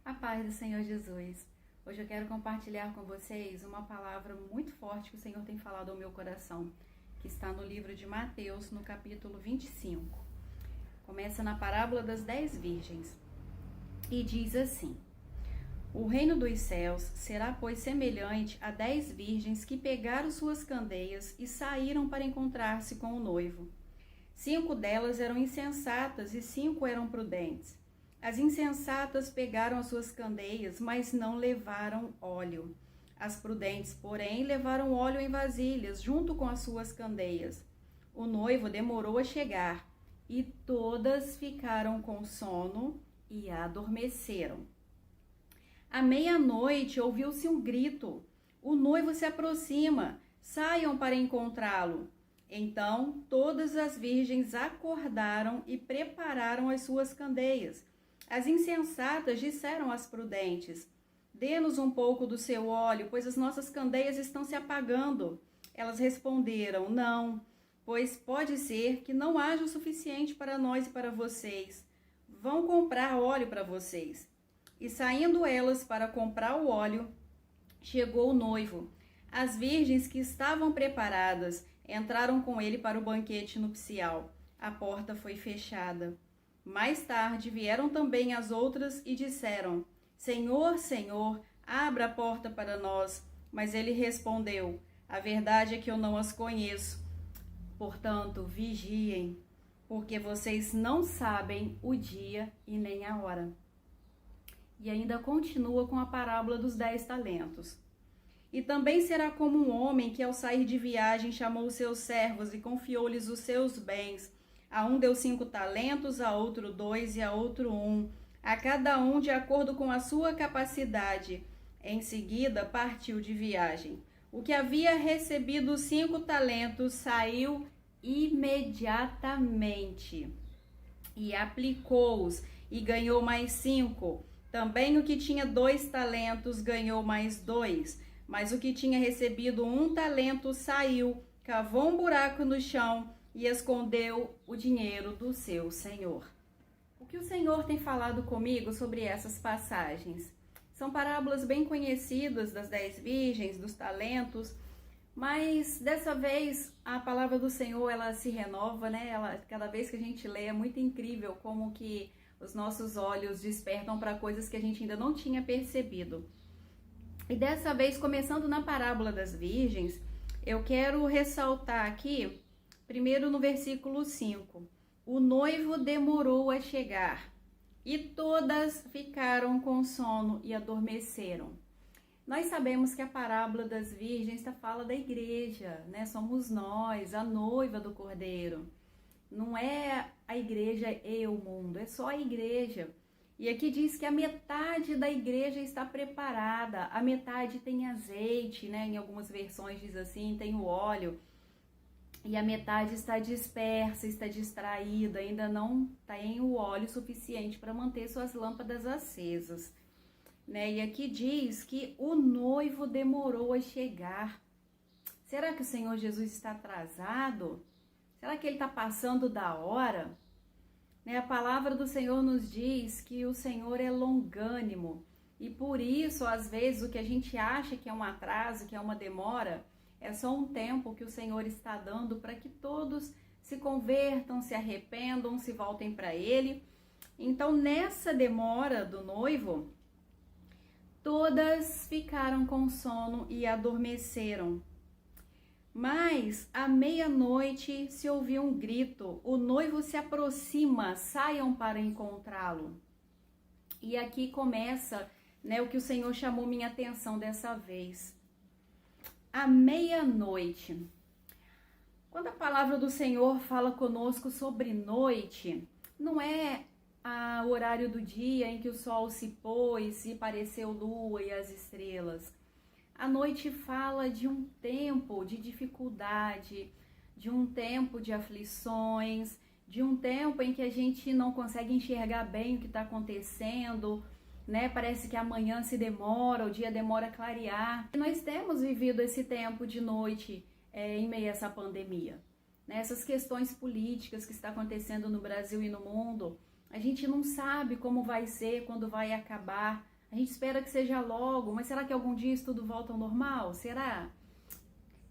A paz do Senhor Jesus. Hoje eu quero compartilhar com vocês uma palavra muito forte que o Senhor tem falado ao meu coração, que está no livro de Mateus, no capítulo 25. Começa na parábola das 10 virgens e diz assim: O reino dos céus será, pois, semelhante a 10 virgens que pegaram suas candeias e saíram para encontrar-se com o noivo. 5 delas eram insensatas e 5 eram prudentes. As insensatas pegaram as suas candeias, mas não levaram óleo. As prudentes, porém, levaram óleo em vasilhas, junto com as suas candeias. O noivo demorou a chegar, e todas ficaram com sono e adormeceram. À meia-noite ouviu-se um grito: o noivo se aproxima, saiam para encontrá-lo. Então todas as virgens acordaram e prepararam as suas candeias. As insensatas disseram às prudentes: dê-nos um pouco do seu óleo, pois as nossas candeias estão se apagando. Elas responderam: não, pois pode ser que não haja o suficiente para nós e para vocês. Vão comprar óleo para vocês. E saindo elas para comprar o óleo, chegou o noivo. As virgens que estavam preparadas entraram com ele para o banquete nupcial. A porta foi fechada. Mais tarde vieram também as outras e disseram: Senhor, Senhor, abra a porta para nós. Mas ele respondeu: a verdade é que eu não as conheço. Portanto, vigiem, porque vocês não sabem o dia e nem a hora. E ainda continua com a parábola dos 10 talentos. E também será como um homem que, ao sair de viagem, chamou os seus servos e confiou-lhes os seus bens. A um deu 5 talentos, a outro 2 e a outro 1, a cada um de acordo com a sua capacidade. Em seguida, partiu de viagem. O que havia recebido 5 talentos saiu imediatamente e aplicou-os e ganhou mais 5. Também o que tinha 2 talentos ganhou mais 2. Mas o que tinha recebido 1 talento saiu, cavou um buraco no chão e escondeu o dinheiro do seu senhor. O que o Senhor tem falado comigo sobre essas passagens? São parábolas bem conhecidas das 10 virgens, dos talentos, mas dessa vez a palavra do Senhor ela se renova, né? Cada vez que a gente lê é muito incrível como que os nossos olhos despertam para coisas que a gente ainda não tinha percebido. E dessa vez, começando na parábola das virgens, eu quero ressaltar aqui, primeiro no versículo 5, o noivo demorou a chegar e todas ficaram com sono e adormeceram. Nós sabemos que a parábola das virgens fala da igreja, né? Somos nós, a noiva do Cordeiro. Não é a igreja e o mundo, é só a igreja. E aqui diz que a metade da igreja está preparada, a metade tem azeite, né? Em algumas versões diz assim, tem o óleo. E a metade está dispersa, está distraída, ainda não tem o óleo suficiente para manter suas lâmpadas acesas. Né? E aqui diz que o noivo demorou a chegar. Será que o Senhor Jesus está atrasado? Será que ele está passando da hora? Né? A palavra do Senhor nos diz que o Senhor é longânimo. E por isso, às vezes, o que a gente acha que é um atraso, que é uma demora, é só um tempo que o Senhor está dando para que todos se convertam, se arrependam, se voltem para Ele. Então, nessa demora do noivo, todas ficaram com sono e adormeceram. Mas, à meia-noite, se ouviu um grito: o noivo se aproxima, saiam para encontrá-lo. E aqui começa, né, o que o Senhor chamou minha atenção dessa vez. À meia-noite. Quando a palavra do Senhor fala conosco sobre noite, não é o horário do dia em que o sol se pôs e apareceu lua e as estrelas. A noite fala de um tempo de dificuldade, de um tempo de aflições, de um tempo em que a gente não consegue enxergar bem o que está acontecendo, né? Parece que amanhã se demora, o dia demora a clarear. E nós temos vivido esse tempo de noite em meio a essa pandemia. Né? Essas questões políticas que estão acontecendo no Brasil e no mundo, a gente não sabe como vai ser, quando vai acabar, A gente espera que seja logo, mas será que algum dia isso tudo volta ao normal? Será?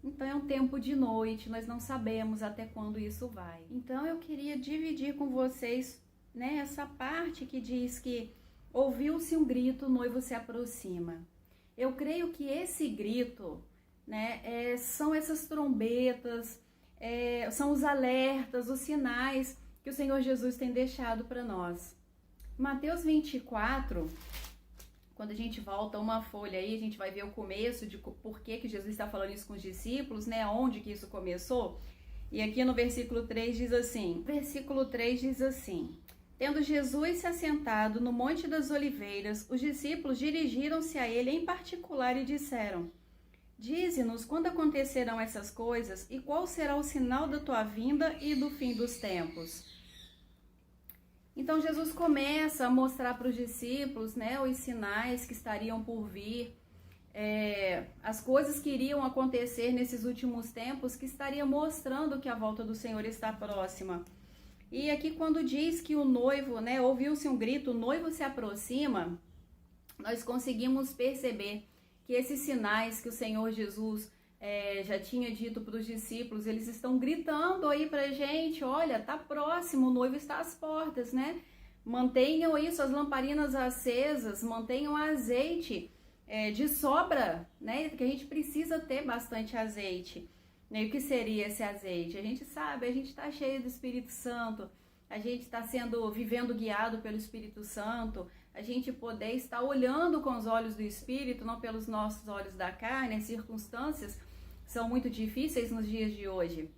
Então é um tempo de noite, nós não sabemos até quando isso vai. Então eu queria dividir com vocês, né, essa parte que diz que ouviu-se um grito, o noivo se aproxima. Eu creio que esse grito, né, são essas trombetas, são os alertas, os sinais que o Senhor Jesus tem deixado para nós. Mateus 24, quando a gente volta uma folha aí, a gente vai ver o começo de por que Jesus está falando isso com os discípulos, né? Onde que isso começou. E aqui no versículo 3 diz assim, tendo Jesus se assentado no Monte das Oliveiras, os discípulos dirigiram-se a ele em particular e disseram, dize-nos quando acontecerão essas coisas e qual será o sinal da tua vinda e do fim dos tempos. Então Jesus começa a mostrar para os discípulos, né, os sinais que estariam por vir, as coisas que iriam acontecer nesses últimos tempos, que estaria mostrando que a volta do Senhor está próxima. E aqui quando diz que o noivo, né, ouviu-se um grito, o noivo se aproxima, nós conseguimos perceber que esses sinais que o Senhor Jesus já tinha dito para os discípulos, eles estão gritando aí pra gente, olha, tá próximo, o noivo está às portas, né? Mantenham aí suas lamparinas acesas, mantenham azeite de sobra, né? Que a gente precisa ter bastante azeite. E o que seria esse azeite? A gente sabe, a gente está cheio do Espírito Santo, a gente está vivendo guiado pelo Espírito Santo, a gente poder estar olhando com os olhos do Espírito, não pelos nossos olhos da carne, as circunstâncias são muito difíceis nos dias de hoje,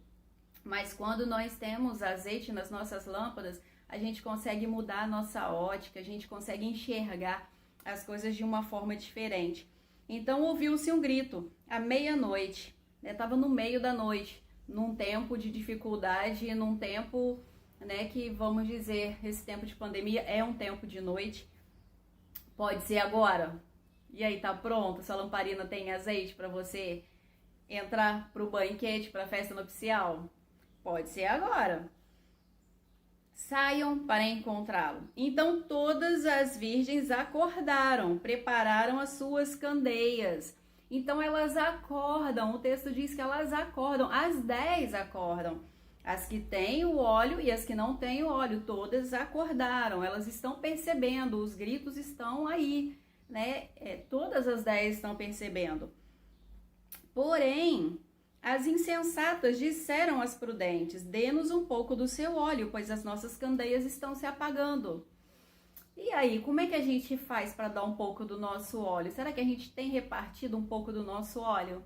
mas quando nós temos azeite nas nossas lâmpadas, a gente consegue mudar a nossa ótica, a gente consegue enxergar as coisas de uma forma diferente. Então ouviu-se um grito, à meia-noite, estava no meio da noite, num tempo de dificuldade, num tempo, né, que vamos dizer, esse tempo de pandemia é um tempo de noite, pode ser agora. E aí, tá pronto? Sua lamparina tem azeite para você entrar pro banquete, pra festa nupcial? Pode ser agora. Saiam para encontrá-lo. Então todas as virgens acordaram, prepararam as suas candeias. Então elas acordam, o texto diz que elas acordam, as 10 acordam. As que têm o óleo e as que não têm o óleo, todas acordaram, elas estão percebendo, os gritos estão aí, né? Todas as 10 estão percebendo. Porém, as insensatas disseram às prudentes, dê-nos um pouco do seu óleo, pois as nossas candeias estão se apagando. E aí, como é que a gente faz para dar um pouco do nosso óleo? Será que a gente tem repartido um pouco do nosso óleo?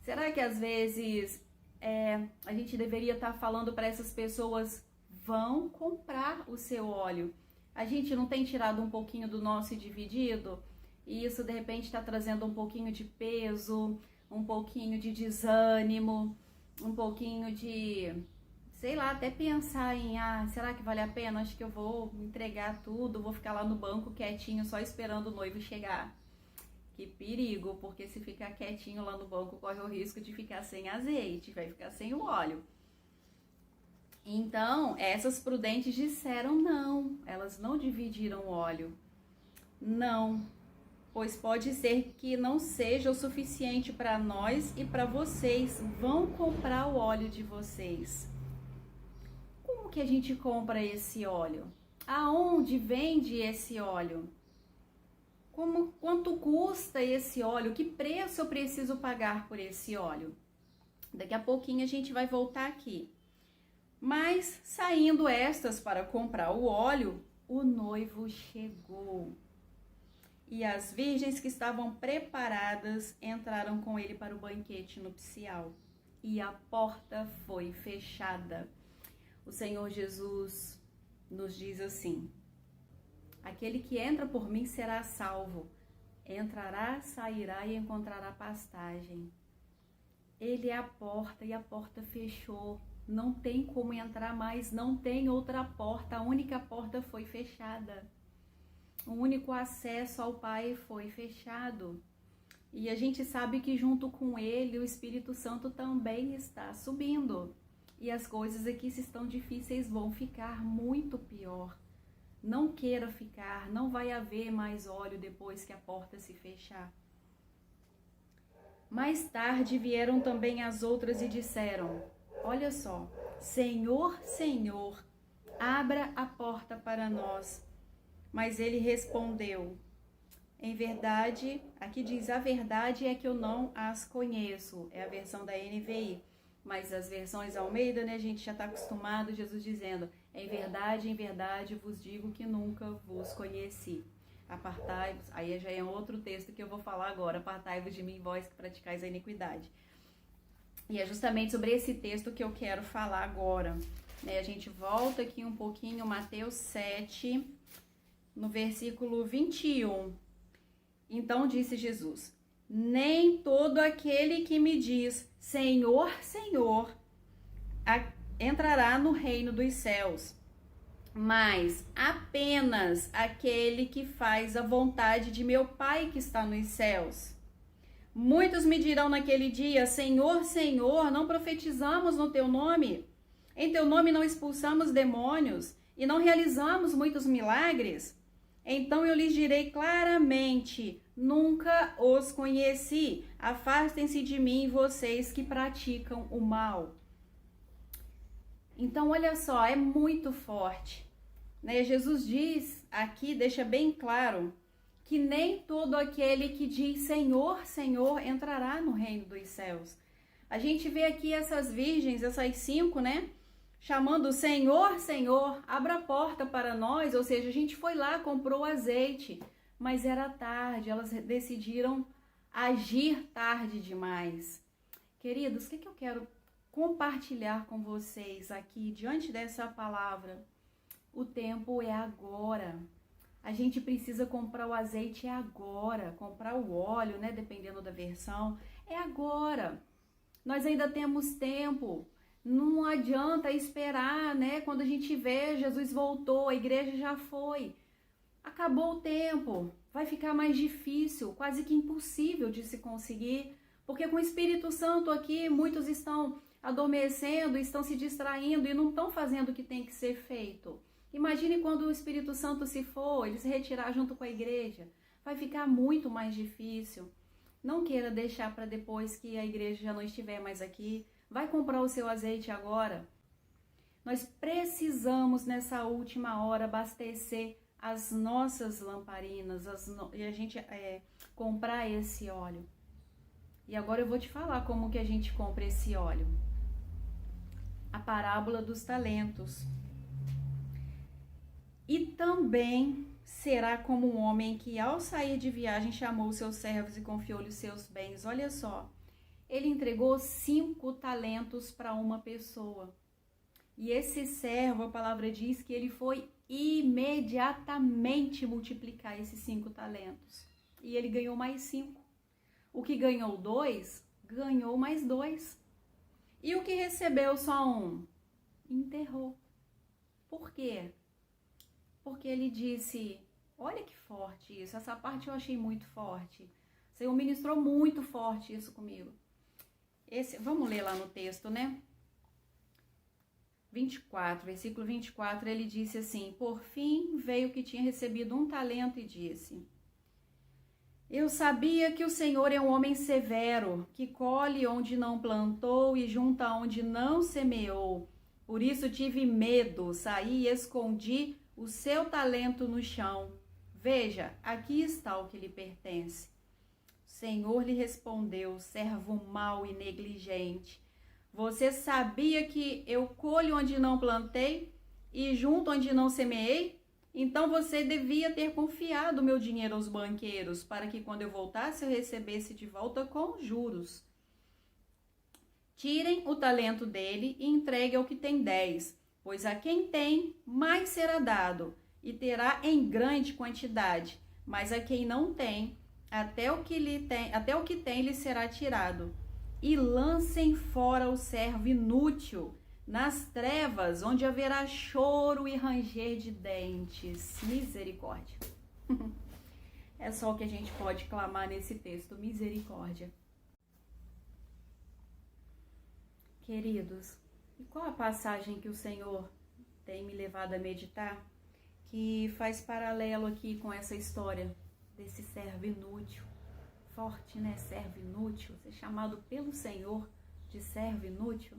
Será que às vezes a gente deveria estar falando para essas pessoas, vão comprar o seu óleo? A gente não tem tirado um pouquinho do nosso e dividido? E isso de repente está trazendo um pouquinho de peso, um pouquinho de desânimo, um pouquinho de, sei lá, até pensar em, será que vale a pena? Acho que eu vou entregar tudo, vou ficar lá no banco quietinho, só esperando o noivo chegar. Que perigo, porque se ficar quietinho lá no banco, corre o risco de ficar sem azeite, vai ficar sem o óleo. Então, essas prudentes disseram não, elas não dividiram o óleo. Não, pois pode ser que não seja o suficiente para nós e para vocês. Vão comprar o óleo de vocês. Como que a gente compra esse óleo? Aonde vende esse óleo? Quanto custa esse óleo? Que preço eu preciso pagar por esse óleo? Daqui a pouquinho a gente vai voltar aqui. Mas, saindo estas para comprar o óleo, o noivo chegou. E as virgens que estavam preparadas entraram com ele para o banquete nupcial. E a porta foi fechada. O Senhor Jesus nos diz assim: aquele que entra por mim será salvo. Entrará, sairá e encontrará pastagem. Ele é a porta e a porta fechou. Não tem como entrar mais, não tem outra porta. A única porta foi fechada. O único acesso ao Pai foi fechado. E a gente sabe que junto com ele o Espírito Santo também está subindo. E as coisas aqui, se estão difíceis, vão ficar muito pior. Não queira ficar, não vai haver mais óleo depois que a porta se fechar. Mais tarde vieram também as outras e disseram: olha só, Senhor, Senhor, abra a porta para nós. Mas ele respondeu: em verdade, aqui diz, a verdade é que eu não as conheço. É a versão da NVI. Mas as versões Almeida, né, a gente já está acostumado, Jesus dizendo: em verdade vos digo que nunca vos conheci. Apartai-vos, aí já é outro texto que eu vou falar agora, apartai-vos de mim, vós que praticais a iniquidade. E é justamente sobre esse texto que eu quero falar agora. A gente volta aqui um pouquinho, Mateus 7, no versículo 21. Então disse Jesus: nem todo aquele que me diz Senhor, Senhor, entrará no reino dos céus, mas apenas aquele que faz a vontade de meu Pai que está nos céus. Muitos me dirão naquele dia: Senhor, Senhor, não profetizamos no teu nome? Em teu nome não expulsamos demônios e não realizamos muitos milagres? Então eu lhes direi claramente: nunca os conheci. Afastem-se de mim, vocês que praticam o mal. Então, olha só, é muito forte, né? Jesus diz aqui, deixa bem claro, que nem todo aquele que diz Senhor, Senhor, entrará no reino dos céus. A gente vê aqui essas virgens, essas 5, né? Chamando Senhor, Senhor, abra a porta para nós. Ou seja, a gente foi lá, comprou azeite, mas era tarde, elas decidiram agir tarde demais. Queridos, o que eu quero compartilhar com vocês aqui, diante dessa palavra? O tempo é agora. A gente precisa comprar o azeite agora, comprar o óleo, né, dependendo da versão, é agora. Nós ainda temos tempo. Não adianta esperar, né? Quando a gente vê, Jesus voltou, a igreja já foi. Acabou o tempo. Vai ficar mais difícil, quase que impossível de se conseguir. Porque com o Espírito Santo aqui, muitos estão adormecendo, estão se distraindo e não estão fazendo o que tem que ser feito. Imagine quando o Espírito Santo se for, ele se retirar junto com a igreja. Vai ficar muito mais difícil. Não queira deixar para depois que a igreja já não estiver mais aqui. Vai comprar o seu azeite agora. Nós precisamos, nessa última hora, abastecer as nossas lamparinas e a gente comprar esse óleo. E agora eu vou te falar como que a gente compra esse óleo. A parábola dos talentos. E também será como um homem que, ao sair de viagem, chamou os seus servos e confiou-lhe os seus bens. Olha só. Ele entregou 5 talentos para uma pessoa. E esse servo, a palavra diz que ele foi imediatamente multiplicar esses 5 talentos. E ele ganhou mais 5. O que ganhou 2, ganhou mais 2. E o que recebeu só 1, enterrou. Por quê? Porque ele disse, olha que forte isso, essa parte eu achei muito forte. O Senhor ministrou muito forte isso comigo. Vamos ler lá no texto, né? 24, versículo 24, ele disse assim: por fim veio que tinha recebido 1 talento e disse: eu sabia que o Senhor é um homem severo, que colhe onde não plantou e junta onde não semeou. Por isso tive medo, saí e escondi o seu talento no chão. Veja, aqui está o que lhe pertence. O Senhor lhe respondeu: servo mau e negligente. Você sabia que eu colho onde não plantei e junto onde não semeei? Então você devia ter confiado o meu dinheiro aos banqueiros, para que quando eu voltasse eu recebesse de volta com juros. Tirem o talento dele e entregue ao que tem 10, pois a quem tem, mais será dado, e terá em grande quantidade, mas a quem não tem, até o que tem lhe será tirado. E lancem fora o servo inútil, nas trevas, onde haverá choro e ranger de dentes. Misericórdia. É só o que a gente pode clamar nesse texto, misericórdia. Queridos, e qual a passagem que o Senhor tem me levado a meditar? que faz paralelo aqui com essa história desse servo inútil. Forte, né? Servo inútil, ser chamado pelo Senhor de servo inútil.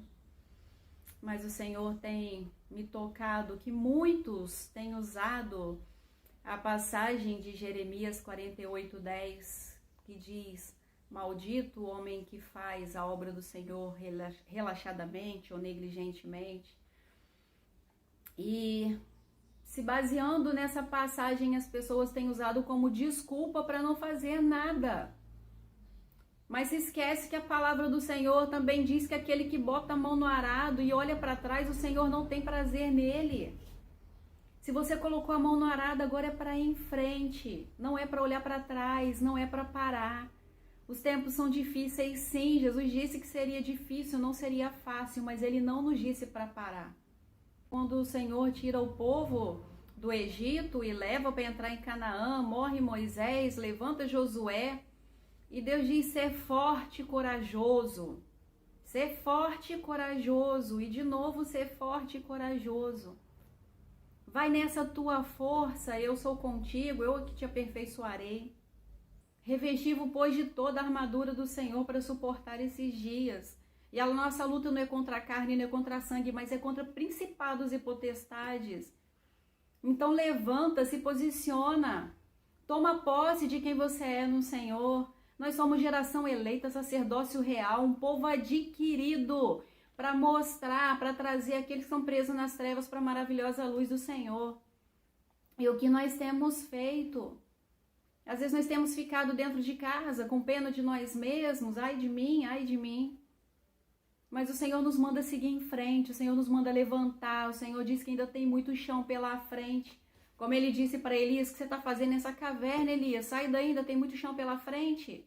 Mas o Senhor tem me tocado que muitos têm usado a passagem de Jeremias 48:10, que diz: maldito o homem que faz a obra do Senhor relaxadamente ou negligentemente. E se baseando nessa passagem, as pessoas têm usado como desculpa para não fazer nada. Mas se esquece que a palavra do Senhor também diz que aquele que bota a mão no arado e olha para trás, o Senhor não tem prazer nele. Se você colocou a mão no arado, agora é para ir em frente, não é para olhar para trás, não é para parar. Os tempos são difíceis, sim. Jesus disse que seria difícil, não seria fácil, mas ele não nos disse para parar. Quando o Senhor tira o povo do Egito e leva para entrar em Canaã, morre Moisés, levanta Josué, e Deus diz: ser forte e corajoso. Ser forte e corajoso. E de novo, ser forte e corajoso. Vai nessa tua força, eu sou contigo, eu que te aperfeiçoarei. Revesti-vos, pois, de toda a armadura do Senhor para suportar esses dias. E a nossa luta não é contra a carne, não é contra a sangue, mas é contra principados e potestades. Então levanta, se posiciona. Toma posse de quem você é no Senhor. Nós somos geração eleita, sacerdócio real, um povo adquirido para mostrar, para trazer aqueles que são presos nas trevas para a maravilhosa luz do Senhor. E o que nós temos feito? Às vezes nós temos ficado dentro de casa com pena de nós mesmos, ai de mim, ai de mim. Mas o Senhor nos manda seguir em frente, o Senhor nos manda levantar, o Senhor diz que ainda tem muito chão pela frente. Como ele disse para Elias: o que você está fazendo nessa caverna, Elias? Sai daí, ainda tem muito chão pela frente.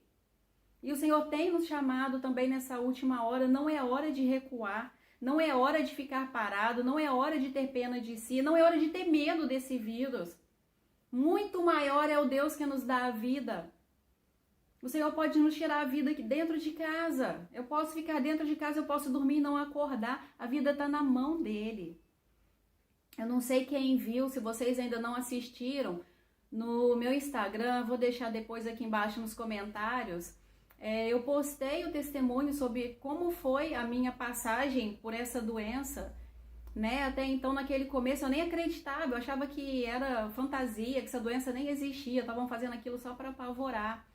E o Senhor tem nos chamado também nessa última hora. Não é hora de recuar, não é hora de ficar parado, não é hora de ter pena de si, não é hora de ter medo desse vírus. Muito maior é o Deus que nos dá a vida. O Senhor pode nos tirar a vida aqui dentro de casa. Eu posso ficar dentro de casa, eu posso dormir e não acordar. A vida está na mão dele. Eu não sei quem viu, se vocês ainda não assistiram, no meu Instagram, vou deixar depois aqui embaixo nos comentários, eu postei o testemunho sobre como foi a minha passagem por essa doença, né? Até então, naquele começo, eu nem acreditava, eu achava que era fantasia, que essa doença nem existia, estavam fazendo aquilo só para apavorar.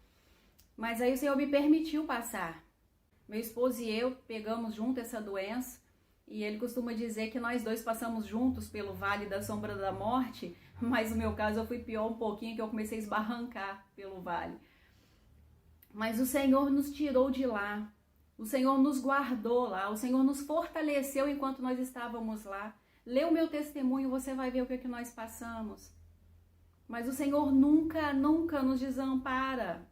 Mas aí o Senhor me permitiu passar. Meu esposo e eu pegamos junto essa doença. E ele costuma dizer que nós dois passamos juntos pelo vale da sombra da morte, mas no meu caso eu fui pior um pouquinho, que eu comecei a esbarrancar pelo vale. Mas o Senhor nos tirou de lá, o Senhor nos guardou lá, o Senhor nos fortaleceu enquanto nós estávamos lá. Lê o meu testemunho, você vai ver o que nós passamos. Mas o Senhor nunca, nunca nos desampara.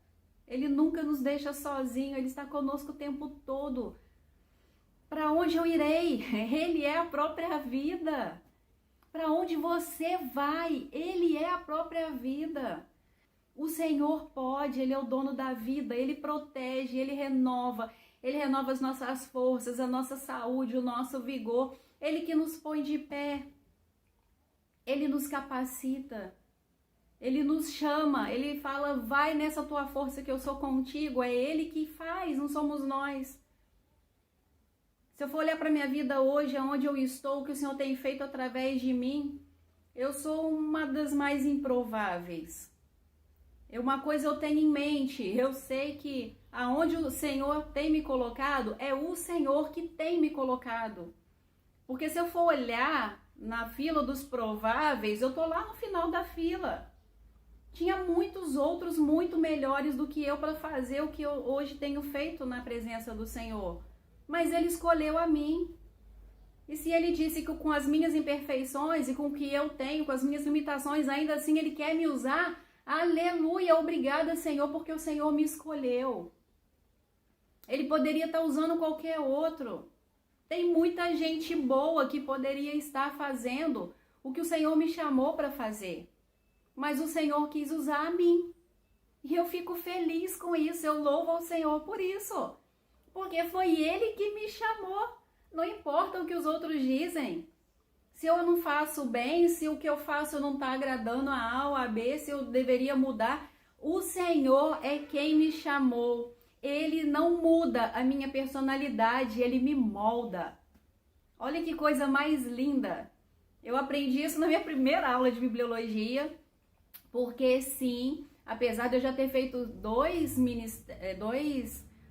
Ele nunca nos deixa sozinho, Ele está conosco o tempo todo. Para onde eu irei? Ele é a própria vida. Para onde você vai? Ele é a própria vida. O Senhor pode, Ele é o dono da vida, Ele protege, Ele renova as nossas forças, a nossa saúde, o nosso vigor. Ele que nos põe de pé, Ele nos capacita, Ele nos chama, Ele fala: vai nessa tua força que eu sou contigo. É Ele que faz, não somos nós. Se eu for olhar para a minha vida hoje, aonde eu estou, o que o Senhor tem feito através de mim, eu sou uma das mais improváveis. Uma coisa eu tenho em mente, eu sei que aonde o Senhor tem me colocado, é o Senhor que tem me colocado. Porque se eu for olhar na fila dos prováveis, eu estou lá no final da fila. Tinha muitos outros muito melhores do que eu para fazer o que eu hoje tenho feito na presença do Senhor. Mas Ele escolheu a mim. E se Ele disse que com as minhas imperfeições e com o que eu tenho, com as minhas limitações, ainda assim Ele quer me usar, aleluia, obrigada, Senhor, porque o Senhor me escolheu. Ele poderia estar usando qualquer outro. Tem muita gente boa que poderia estar fazendo o que o Senhor me chamou para fazer. Mas o Senhor quis usar a mim. E eu fico feliz com isso, eu louvo ao Senhor por isso. Porque foi Ele que me chamou. Não importa o que os outros dizem. Se eu não faço bem, se o que eu faço não está agradando a A ou a B, se eu deveria mudar, o Senhor é quem me chamou. Ele não muda a minha personalidade, Ele me molda. Olha que coisa mais linda. Eu aprendi isso na minha primeira aula de bibliologia, porque sim, apesar de eu já ter feito dois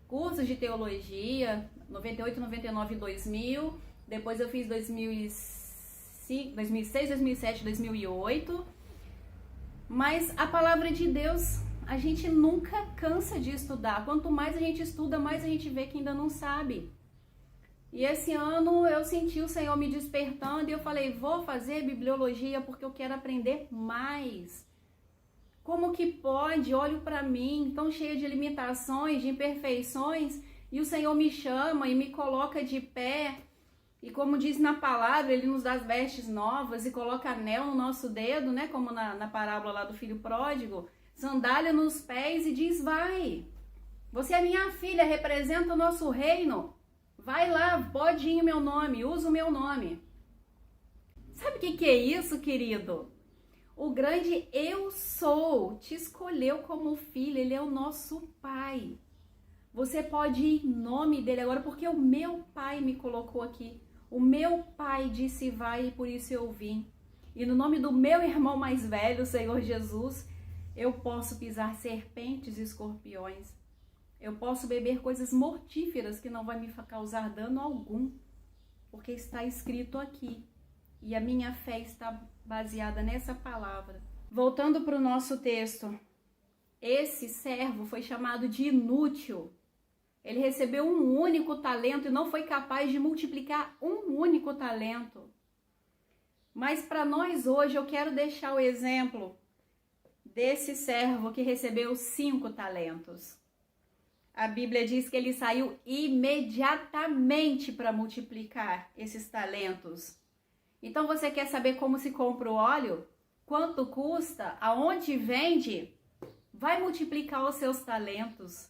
cursos de teologia, 98, 99 e 2000, depois eu fiz 2006, 2007, 2008, mas a palavra de Deus, a gente nunca cansa de estudar. Quanto mais a gente estuda, mais a gente vê que ainda não sabe. E esse ano eu senti o Senhor me despertando e eu falei, vou fazer bibliologia porque eu quero aprender mais. Como que pode? Olho para mim, tão cheia de limitações, de imperfeições, e o Senhor me chama e me coloca de pé. E como diz na palavra, Ele nos dá as vestes novas e coloca anel no nosso dedo, né? Como na parábola lá do filho pródigo, sandália nos pés e diz, vai. Você é minha filha, representa o nosso reino. Vai lá, pode ir em meu nome, usa o meu nome. Sabe o que é isso, querido? O grande eu sou te escolheu como filho, Ele é o nosso Pai. Você pode ir em nome dEle agora, porque o meu Pai me colocou aqui. O meu Pai disse vai e por isso eu vim. E no nome do meu irmão mais velho, o Senhor Jesus, eu posso pisar serpentes e escorpiões. Eu posso beber coisas mortíferas que não vai me causar dano algum, porque está escrito aqui. E a minha fé está baseada nessa palavra. Voltando para o nosso texto, esse servo foi chamado de inútil. Ele recebeu um único talento e não foi capaz de multiplicar um único talento. Mas para nós hoje eu quero deixar o exemplo desse servo que recebeu 5 talentos. A Bíblia diz que ele saiu imediatamente para multiplicar esses talentos. Então você quer saber como se compra o óleo? Quanto custa? Aonde vende? Vai multiplicar os seus talentos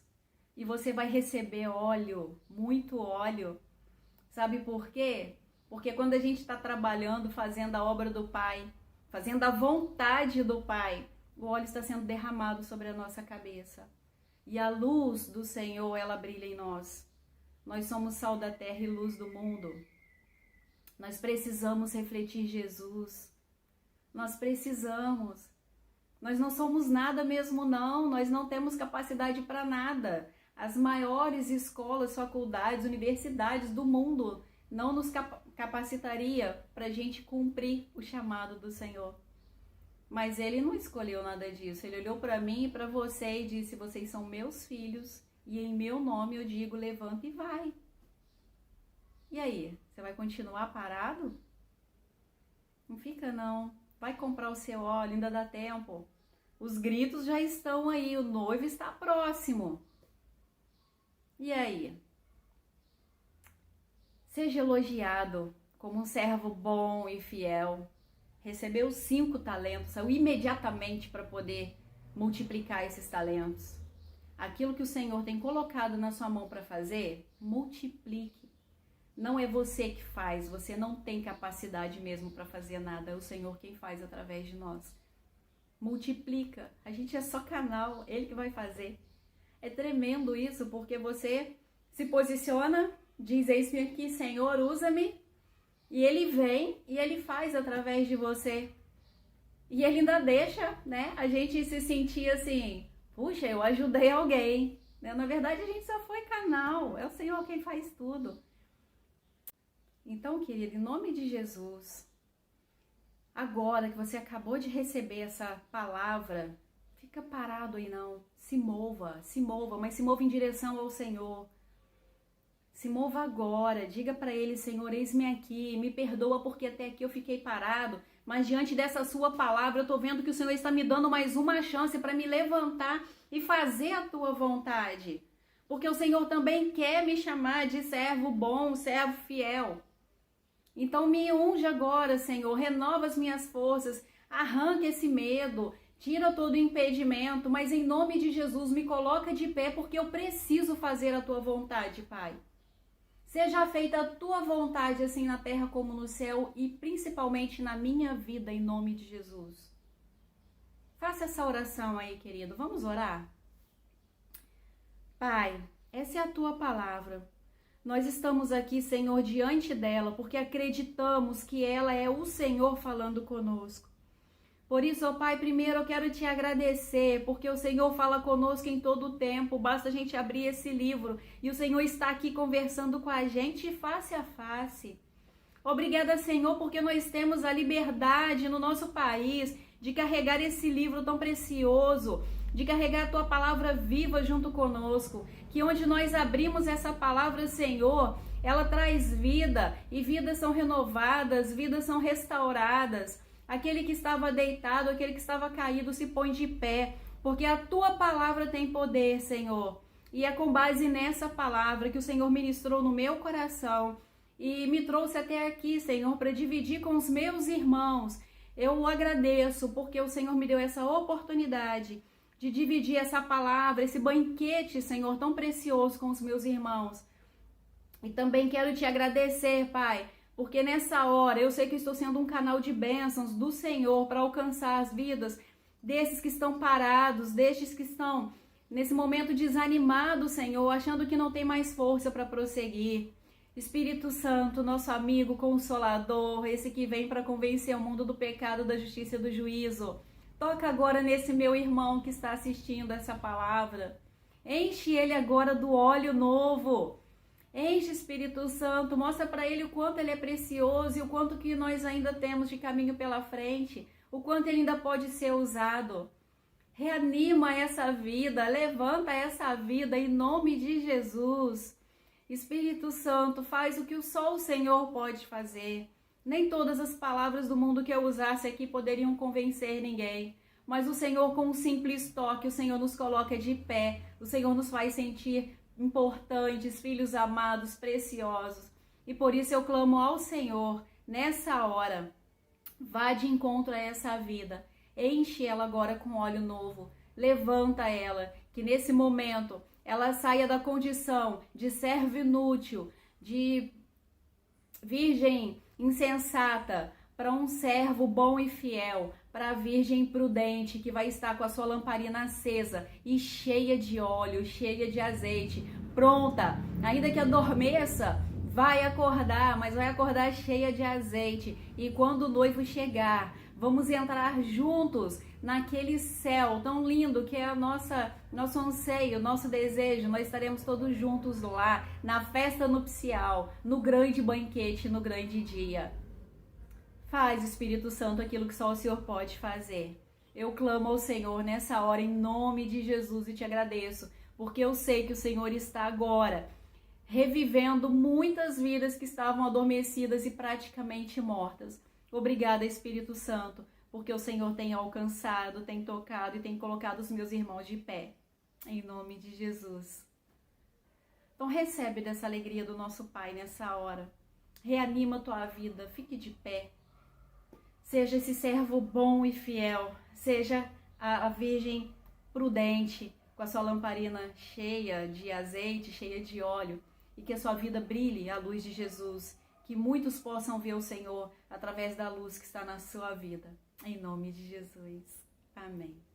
e você vai receber óleo, muito óleo. Sabe por quê? Porque quando a gente está trabalhando, fazendo a obra do Pai, fazendo a vontade do Pai, o óleo está sendo derramado sobre a nossa cabeça. E a luz do Senhor, ela brilha em nós. Nós somos sal da terra e luz do mundo. Nós precisamos refletir Jesus. Nós precisamos. Nós não somos nada mesmo não. Nós não temos capacidade para nada. As maiores escolas, faculdades, universidades do mundo não nos capacitaria para a gente cumprir o chamado do Senhor. Mas Ele não escolheu nada disso. Ele olhou para mim e para você e disse, vocês são meus filhos e em meu nome eu digo, levanta e vai. E aí, você vai continuar parado? Não fica não. Vai comprar o seu óleo, ainda dá tempo. Os gritos já estão aí, o noivo está próximo. E aí? Seja elogiado como um servo bom e fiel. Recebeu 5 talentos, saiu imediatamente para poder multiplicar esses talentos. Aquilo que o Senhor tem colocado na sua mão para fazer, multiplique. Não é você que faz, você não tem capacidade mesmo para fazer nada, é o Senhor quem faz através de nós. Multiplica, a gente é só canal, Ele que vai fazer. É tremendo isso, porque você se posiciona, diz, eis-me aqui, Senhor, usa-me. E Ele vem e Ele faz através de você. E Ele ainda deixa, né, a gente se sentir assim, puxa, eu ajudei alguém. Né? Na verdade, a gente só foi canal, é o Senhor quem faz tudo. Então, querido, em nome de Jesus, agora que você acabou de receber essa palavra, fica parado aí não, se mova, mas se mova em direção ao Senhor. Se mova agora, diga para Ele, Senhor, eis-me aqui, me perdoa porque até aqui eu fiquei parado, mas diante dessa sua palavra eu estou vendo que o Senhor está me dando mais uma chance para me levantar e fazer a tua vontade. Porque o Senhor também quer me chamar de servo bom, servo fiel. Então me unge agora, Senhor, renova as minhas forças, arranca esse medo, tira todo o impedimento, mas em nome de Jesus me coloca de pé porque eu preciso fazer a tua vontade, Pai. Seja feita a tua vontade, assim na terra como no céu, e principalmente na minha vida, em nome de Jesus. Faça essa oração aí, querido. Vamos orar? Pai, essa é a tua palavra. Nós estamos aqui, Senhor, diante dela, porque acreditamos que ela é o Senhor falando conosco. Por isso, ó Pai, primeiro eu quero te agradecer, porque o Senhor fala conosco em todo o tempo. Basta a gente abrir esse livro e o Senhor está aqui conversando com a gente face a face. Obrigada, Senhor, porque nós temos a liberdade no nosso país de carregar esse livro tão precioso, de carregar a tua palavra viva junto conosco. Que onde nós abrimos essa palavra, Senhor, ela traz vida e vidas são renovadas, vidas são restauradas. Aquele que estava deitado, aquele que estava caído se põe de pé, porque a tua palavra tem poder, Senhor. E é com base nessa palavra que o Senhor ministrou no meu coração e me trouxe até aqui, Senhor, para dividir com os meus irmãos. Eu agradeço porque o Senhor me deu essa oportunidade de dividir essa palavra, esse banquete, Senhor, tão precioso com os meus irmãos. E também quero te agradecer, Pai, porque nessa hora eu sei que estou sendo um canal de bênçãos do Senhor para alcançar as vidas desses que estão parados, destes que estão nesse momento desanimados, Senhor, achando que não tem mais força para prosseguir. Espírito Santo, nosso amigo consolador, esse que vem para convencer o mundo do pecado, da justiça e do juízo. Toca agora nesse meu irmão que está assistindo essa palavra. Enche ele agora do óleo novo. Enche, Espírito Santo, mostra para ele o quanto ele é precioso e o quanto que nós ainda temos de caminho pela frente, o quanto ele ainda pode ser usado. Reanima essa vida, levanta essa vida em nome de Jesus. Espírito Santo, faz o que só o Senhor pode fazer. Nem todas as palavras do mundo que eu usasse aqui poderiam convencer ninguém, mas o Senhor, com um simples toque, o Senhor nos coloca de pé, o Senhor nos faz sentir importantes, filhos amados, preciosos. E por isso eu clamo ao Senhor, nessa hora, vá de encontro a essa vida, enche ela agora com óleo novo, levanta ela, que nesse momento ela saia da condição de servo inútil, de virgem insensata, para um servo bom e fiel, para a virgem prudente que vai estar com a sua lamparina acesa e cheia de óleo, cheia de azeite, pronta, ainda que adormeça, vai acordar, mas vai acordar cheia de azeite. E quando o noivo chegar, vamos entrar juntos naquele céu tão lindo que é nosso anseio, nosso desejo. Nós estaremos todos juntos lá, na festa nupcial, no grande banquete, no grande dia. Faz, Espírito Santo, aquilo que só o Senhor pode fazer. Eu clamo ao Senhor nessa hora, em nome de Jesus, e te agradeço, porque eu sei que o Senhor está agora revivendo muitas vidas que estavam adormecidas e praticamente mortas. Obrigada, Espírito Santo, porque o Senhor tem alcançado, tem tocado e tem colocado os meus irmãos de pé. Em nome de Jesus. Então recebe dessa alegria do nosso Pai nessa hora. Reanima a tua vida, fique de pé. Seja esse servo bom e fiel, seja a virgem prudente, com a sua lamparina cheia de azeite, cheia de óleo, e que a sua vida brilhe à luz de Jesus, que muitos possam ver o Senhor através da luz que está na sua vida. Em nome de Jesus. Amém.